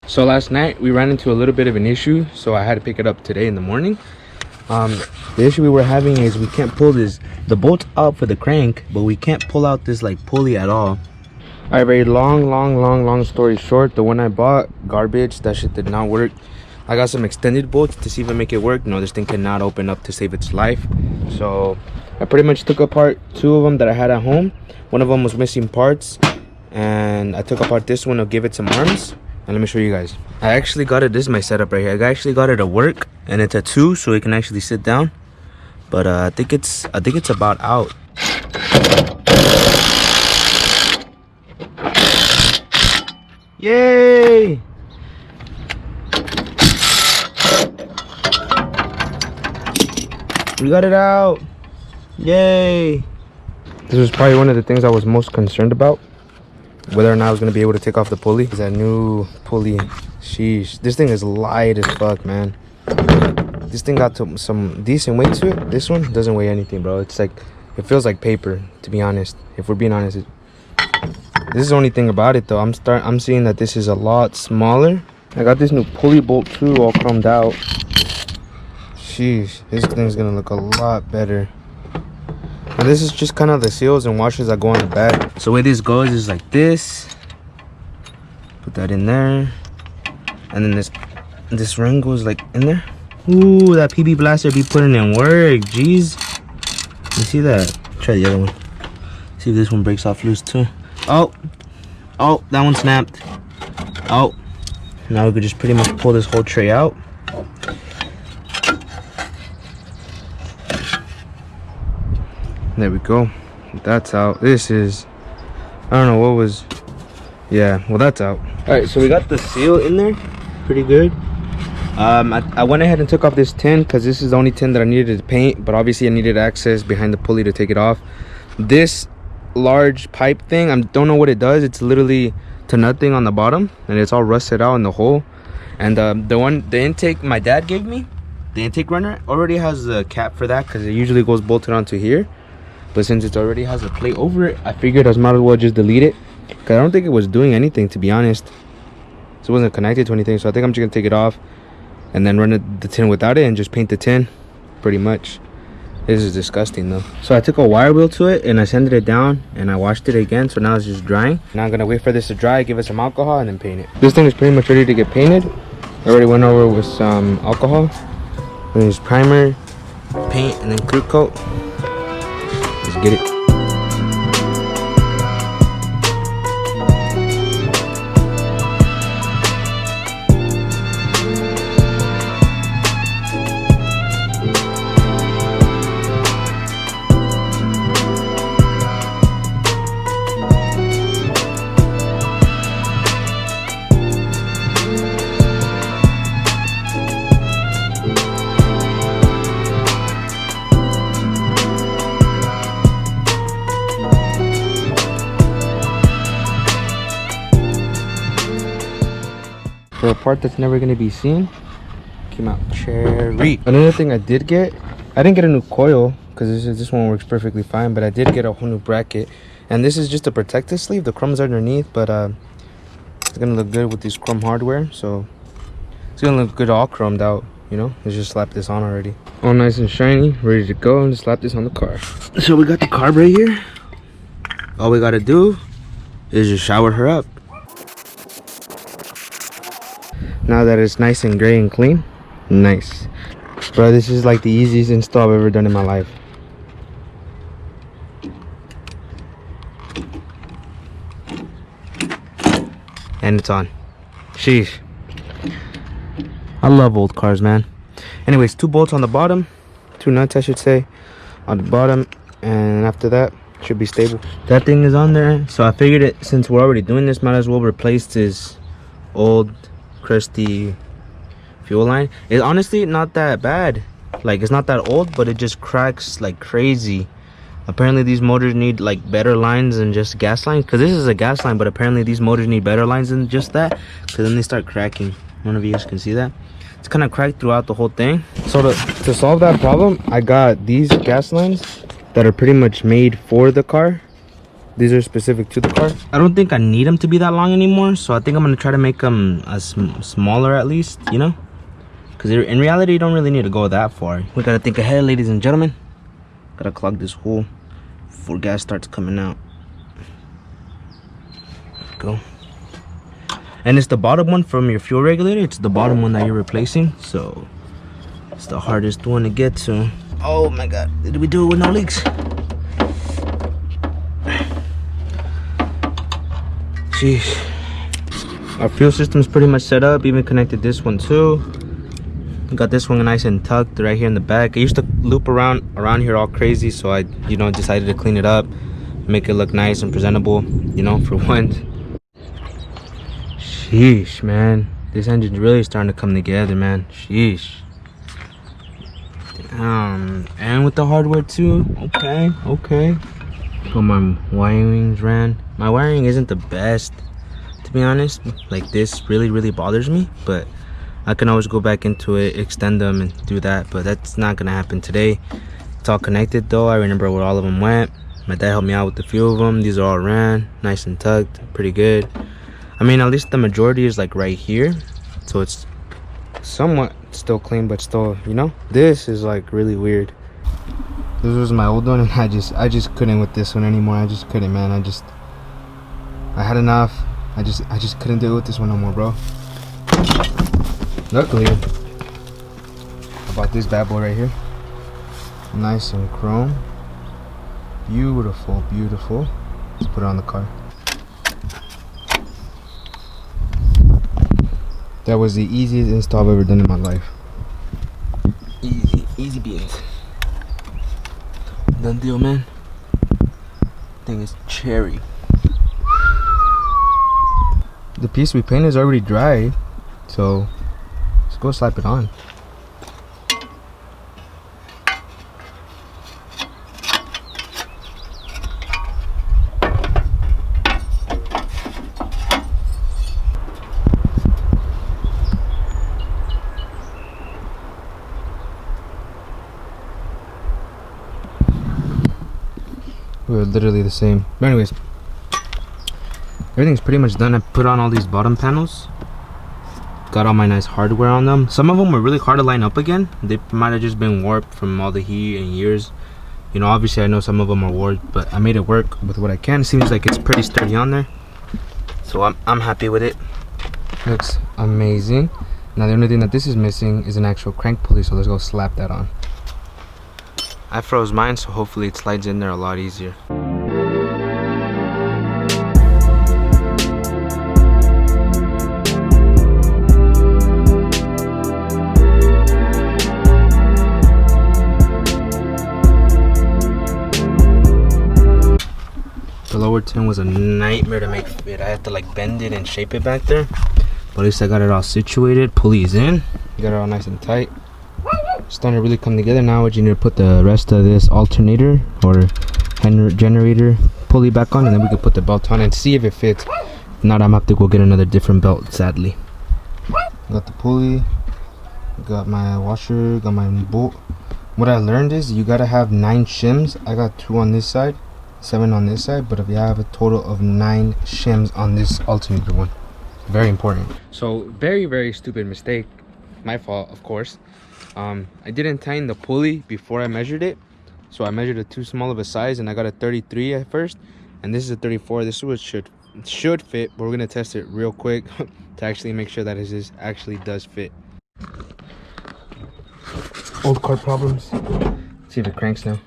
So last night we ran into a little bit of an issue, so I had to pick it up today in the morning. The issue we were having is we can't pull the bolts out for the crank, but we can't pull out this like pulley at all. Alright, very long story short, the one I bought, garbage. That shit did not work. I got some extended bolts to see if I make it work. No, this thing cannot open up to save its life. So I pretty much took apart two of them that I had at home. One of them was missing parts, and I took apart this one to give it some arms. And let me show you guys. I actually got it. This is my setup right here. I actually got it at work, and it's a 2, so it can actually sit down. But I think it's about out. Yay! We got it out. Yay! This was probably one of the things I was most concerned about, whether or not I was going to be able to take off the pulley. It's that new pulley. Sheesh. This thing is light as fuck, man. This thing got some decent weight to it. This one doesn't weigh anything, bro. It's like, it feels like paper, to be honest. If we're being honest. This is the only thing about it, though. I'm seeing that this is a lot smaller. I got this new pulley bolt, too, all chromed out. Sheesh. This thing's going to look a lot better. And this is just kind of the seals and washers that go on the back. So the way this goes is like this. Put that in there. And then this ring goes like in there. Ooh, that PB blaster be putting in work. Jeez. You see that? Try the other one. See if this one breaks off loose too. Oh, that one snapped. Oh, now we could just pretty much pull this whole tray out. There we go. That's out. This is, I don't know what was, yeah, well, that's out. All right, so we got the seal in there pretty good. I went ahead and took off this tin because this is the only tin that I needed to paint, but obviously I needed access behind the pulley to take it off. This large pipe thing, I don't know what it does. It's literally to nothing on the bottom, and it's all rusted out in the hole. And the intake my dad gave me, the intake runner, already has a cap for that because it usually goes bolted onto here. But since it already has a plate over it, I figured I might as well just delete it, because I don't think it was doing anything, to be honest. So it wasn't connected to anything. So I think I'm just gonna take it off and then run the tin without it and just paint the tin, pretty much. This is disgusting though. So I took a wire wheel to it and I sanded it down and I washed it again, so now it's just drying. Now I'm gonna wait for this to dry, give it some alcohol, and then paint it. This thing is pretty much ready to get painted. I already went over with some alcohol. And just primer, paint, and then clear coat. Let's get it. For a part that's never going to be seen, came out cherry. Another thing I did get, I didn't get a new coil because this one works perfectly fine, but I did get a whole new bracket. And this is just a protective sleeve. The chrome's underneath, but it's going to look good with this chrome hardware. So it's going to look good all chromed out, you know. Let's just slap this on already. All nice and shiny, ready to go, and just slap this on the car. So we got the carb right here. All we got to do is just shower her up. Now that it's nice and gray and clean, nice. Bro, this is like the easiest install I've ever done in my life. And it's on. Sheesh. I love old cars, man. Anyways, 2 bolts on the bottom, 2 nuts I should say, on the bottom, and after that should be stable. That thing is on there, so I figured it, since we're already doing this, might as well replace this old crusty fuel line. It's honestly not that bad. Like, it's not that old, but it just cracks like crazy. Apparently these motors need like better lines than just gas lines, because this is a gas line, but apparently these motors need better lines than just that, because then they start cracking. I don't know if you guys can see that. It's kind of cracked throughout the whole thing. So to solve that problem, I got these gas lines that are pretty much made for the car. These are specific to the car. I don't think I need them to be that long anymore, so I think I'm gonna try to make them smaller at least, you know, because in reality you don't really need to go that far. We gotta think ahead, ladies and gentlemen. Gotta clog this hole before gas starts coming out. Go. And it's the bottom one from your fuel regulator. It's the bottom one that you're replacing, so it's the hardest one to get to. Oh my god, did we do it with no leaks? Sheesh. Our fuel system's pretty much set up. Even connected this one too. Got this one nice and tucked right here in the back. I used to loop around here all crazy, so I, you know, decided to clean it up, make it look nice and presentable, you know, for once. Sheesh, man, this engine's really starting to come together, man. Sheesh. And with the hardware too. Okay. Got my wirings ran. My wiring isn't the best, to be honest. Like, this really bothers me, but I can always go back into it, extend them, and do that, but that's not gonna happen today. It's all connected though. I remember where all of them went. My dad helped me out with a few of them. These are all ran, nice and tucked, pretty good. I mean, at least the majority is like right here, so it's somewhat still clean, but still, you know, this is like really weird. This was my old one, and I just couldn't with this one anymore. I just couldn't, man. I had enough. I just couldn't do it with this one no more, bro. Luckily, I bought this bad boy right here. Nice and chrome. Beautiful. Let's put it on the car. That was the easiest install I've ever done in my life. Easy beans. Done deal, man. Thing is cherry. The piece we painted is already dry, so let's go slap it on. We're literally the same. But anyways, everything's pretty much done. I put on all these bottom panels. Got all my nice hardware on them. Some of them were really hard to line up again. They might have just been warped from all the heat and years. You know, obviously I know some of them are warped, but I made it work with what I can. It seems like it's pretty sturdy on there, so I'm happy with it. Looks amazing. Now the only thing that this is missing is an actual crank pulley, so let's go slap that on. I froze mine, so hopefully it slides in there a lot easier. The lower tin was a nightmare to make fit. I had to like bend it and shape it back there, but at least I got it all situated. Pulleys in, got it all nice and tight. Starting to really come together now. You need to put the rest of this alternator or generator pulley back on, and then we can put the belt on and see if it fits. If not, I'm gonna have to go get another different belt, sadly. Got the pulley, got my washer, got my bolt. What I learned is you gotta have 9 shims. I got 2 on this side, 7 on this side, but if you have a total of 9 shims on this alternator one, very important. So very stupid mistake, my fault of course. I didn't tighten the pulley before I measured it, so I measured it too small of a size, and I got a 33 at first, and this is a 34. This is what should fit, but we're gonna test it real quick to actually make sure that it actually does fit. Old car problems. Let's see if it cranks now.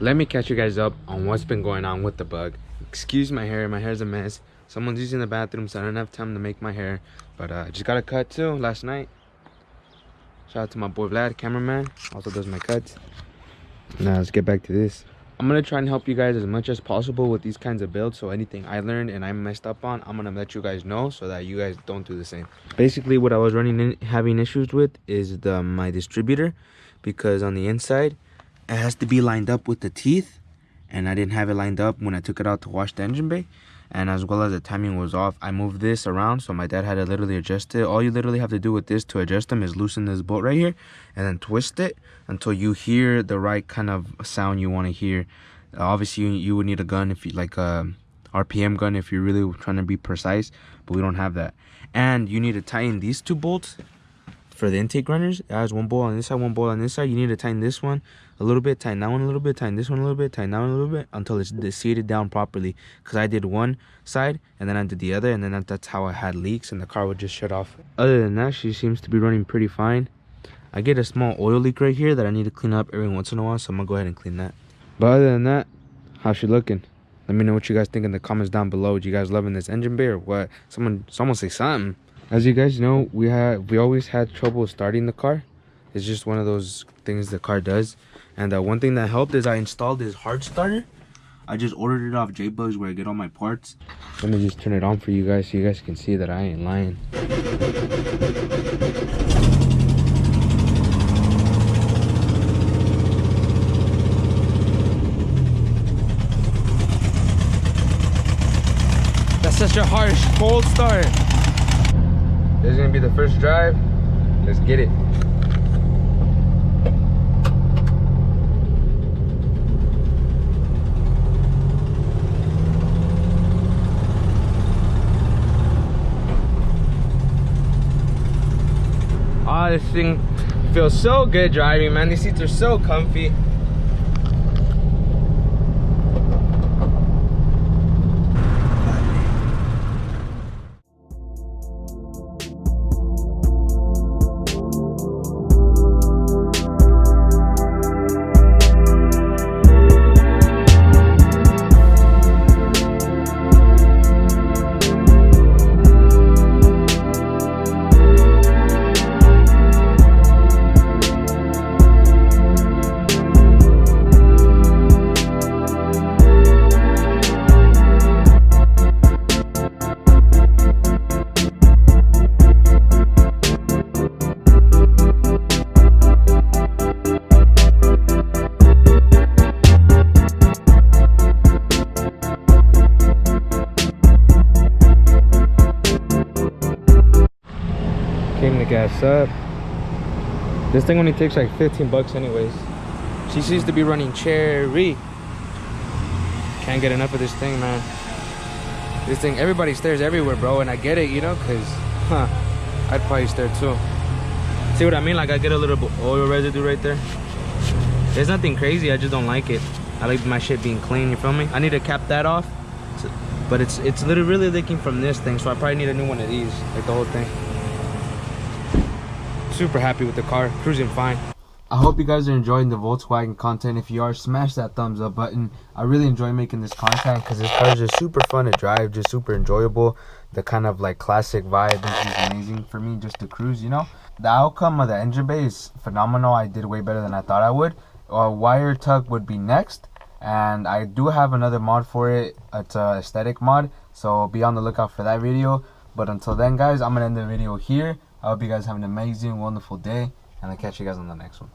let me catch you guys up on what's been going on with the bug. Excuse my hair's a mess. Someone's using the bathroom, so I don't have time to make my hair. But I just got a cut too last night. Shout out to my boy Vlad, cameraman, also does my cuts. Now let's get back to this. I'm gonna try and help you guys as much as possible with these kinds of builds. So anything I learned and I messed up on, I'm gonna let you guys know so that you guys don't do the same. Basically, what I was having issues with is my distributor, because on the inside it has to be lined up with the teeth, and I didn't have it lined up when I took it out to wash the engine bay. And as well as the timing was off, I moved this around, so my dad had to literally adjust it. All you literally have to do with this to adjust them is loosen this bolt right here and then twist it until you hear the right kind of sound you want to hear. Obviously you would need a gun, if you like a RPM gun, if you're really trying to be precise, but we don't have that. And you need to tighten these two bolts for the intake runners. It has one bolt on this side, one bolt on this side. You need to tighten this one a little bit, tighten that one a little bit, tighten this one a little bit, tighten that one a little bit, until it's seated down properly. Because I did one side and then I did the other, and then that's how I had leaks and the car would just shut off. Other than that, she seems to be running pretty fine. I get a small oil leak right here that I need to clean up every once in a while, so I'm gonna go ahead and clean that. But other than that, how's she looking? Let me know what you guys think in the comments down below. You guys loving this engine bay or what? Someone say something. As you guys know, we always had trouble starting the car. It's just one of those things the car does. And one thing that helped is I installed this hard starter. I just ordered it off JBugs, where I get all my parts. Let me just turn it on for you guys so you guys can see that I ain't lying. That's such a harsh cold start. This is gonna be the first drive. Let's get it. Oh, this thing feels so good driving, man. These seats are so comfy. Came to gas up. This thing only takes like 15 bucks anyways. She seems to be running cherry. Can't get enough of this thing, man. This thing, everybody stares everywhere, bro, and I get it, you know, because I'd probably stare too. See what I mean? Like, I get a little oil residue right there. There's nothing crazy, I just don't like it. I like my shit being clean, you feel me? I need to cap that off, but it's literally really leaking from this thing, so I probably need a new one of these, like the whole thing. Super happy with the car, cruising fine. I hope you guys are enjoying the Volkswagen content. If you are, smash that thumbs up button. I really enjoy making this content because this car is just super fun to drive, just super enjoyable. The kind of like classic vibe is amazing for me just to cruise, you know. The outcome of the engine bay is phenomenal. I did way better than I thought I would. Wire tuck would be next, and I do have another mod for it. It's a aesthetic mod, so be on the lookout for that video. But until then, guys, I'm gonna end the video here. I hope you guys have an amazing, wonderful day, and I'll catch you guys on the next one.